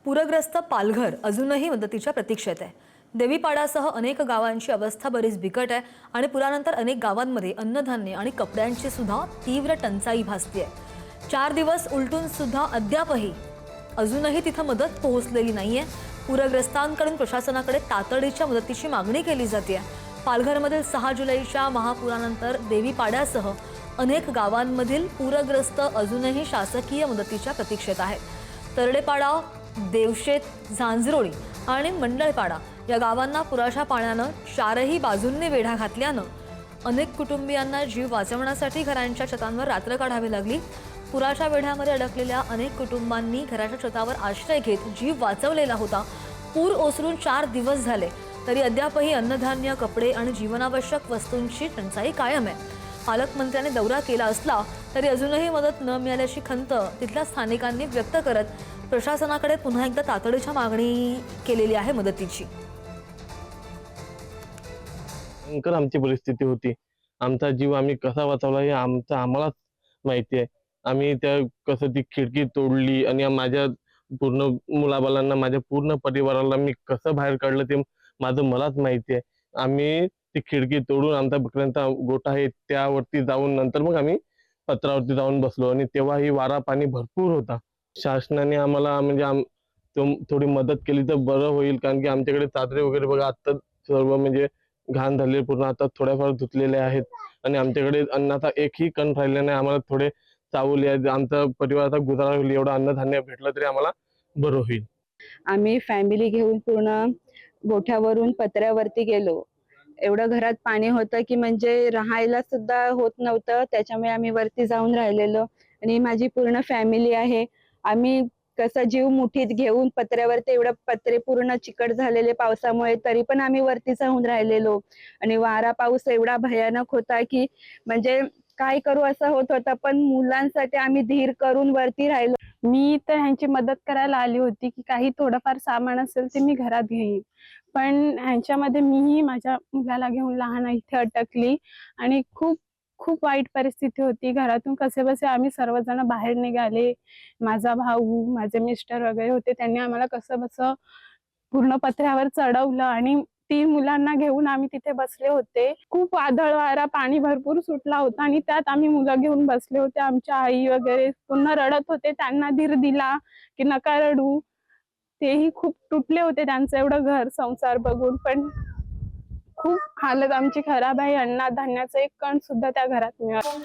पूरग्रस्त पालघर अजूनही मदतीच्या प्रतीक्षेत आहे। देवीपाडासह अनेक गावांची अवस्था बरीच बिकट आहे आणि पुरानंतर अनेक गावांमध्ये अन्नधान्य आणि कपड्यांची सुद्धा तीव्र टंचाई भासते आहे। 4 दिवस उलटून सुद्धा अजूनही तिथे मदत पोहोचलेली नाहीये। पूरग्रस्तांकडून प्रशासनाकडे तातडीच्या मदतीची मागणी केली जाते। पालघरमधील 6 जुलैच्या महापुरानंतर देवीपाड्यासह अनेक गावांमधील पूरग्रस्त अजूनही शासकीय मदतीच्या प्रतीक्षेत आहेत। तरडेपाडा, देवशेत, झांझरोळी आणि मंडळपाडा या गावांना पुराच्या पाण्यानं चारही बाजूंनी वेढा घातल्यानं अनेक कुटुंबियांना जीव वाचवण्यासाठी घरांच्या छतांवर रात्र काढावी लागली। पुराच्या वेढ्यामध्ये अडकलेल्या अनेक कुटुंबांनी घराच्या छतावर आश्रय घेत जीव वाचवलेला होता। पूर ओसरून 4 दिवस झाले तरी अद्यापही अन्नधान्य, कपडे आणि जीवनावश्यक वस्तूंची टंचाई कायम आहे। पालकमंत्र्यांनी दौरा केला असला तरी अजूनही मदत न मिळाल्याची खंत तिथल्या स्थानिकांनी व्यक्त करत प्रशासनाकडे पुन्हा एकदा तातडीच्या मागणी केलेली आहे मदतीची। भयंकर आमची परिस्थिती होती। आमचा जीव आम्ही कसा वाचवला हे आम्हालाच माहिती आहे। आम्ही त्या कसं ती खिडकी तोडली आणि माझ्या पूर्ण मुलाबाळांना, माझ्या पूर्ण परिवाराला मी कसं बाहेर काढलं ते मलाच माहिती आहे। आम्ही ती खिडकी तोडून आमचा बकऱ्यांचा गोठा आहे त्यावरती जाऊन नंतर मग आम्ही पत्रावरती जाऊन बसलो आणि तेव्हाही वारा पाणी भरपूर होता। शासनाने आम्हाला म्हणजे थोडी मदत केली तर बरं होईल, कारण की आमच्याकडे चादरे वगैरे बघा आता सर्व म्हणजे घाण झाले, पूर्ण आता थोड्याफार धुतलेले आहेत आणि आमच्याकडे अन्नाचा एकही कण राहिला नाही। आम्हाला थोडे चावल आमचा परिवाराचा गुजारा होईल एवढं अन्नधान्य भेटलं तरी आम्हाला बरं होईल। आम्ही फॅमिली घेऊन पूर्ण गोठ्यावरून पत्र्यावरती गेलो। एवढं घरात पाणी होतं की म्हणजे राहायला सुद्धा होत नव्हतं, त्याच्यामुळे आम्ही वरती जाऊन राहिलेलो आणि माझी पूर्ण फॅमिली आहे। आम्ही कसं जीव मुठीत घेऊन पत्र्यावरती, एवढं पत्रे पूर्ण चिकट झालेले पावसामुळे, तरी पण आम्ही वरती जाऊन राहिलेलो आणि वारा पाऊस एवढा भयानक होता की म्हणजे काय करू असं होत होतं, पण मुलांसाठी आम्ही धीर करून वरती राहिलो। मी तर ह्यांची मदत करायला आली होती की काही थोडंफार सामान असेल ते मी घरात घेईन, पण ह्यांच्यामध्ये मीही माझ्या मुलाला घेऊन लहान इथे अटकली आणि खूप खूप वाईट परिस्थिती होती। घरातून कसेबसे आम्ही सर्वजण बाहेर निघाले। माझा भाऊ, माझे मिस्टर वगैरे होते, त्यांनी आम्हाला कसंबसं पूर्ण पत्र्यावर चढवलं आणि 3 मुलांना घेऊन आम्ही तिथे बसले होते। खूप वादळ वारा, पाणी भरपूर सुटला होता आणि त्यात आम्ही मुलं घेऊन बसले होते। आमच्या आई वगैरे पुन्हा रडत होते, त्यांना धीर दिला की नका रडू। तेही खूप तुटले होते त्यांचं एवढं घर संसार बघून, पण खूप हालत आमची खराब आहे। अन्नधान्याचं एक कण सुद्धा त्या घरात मिळालं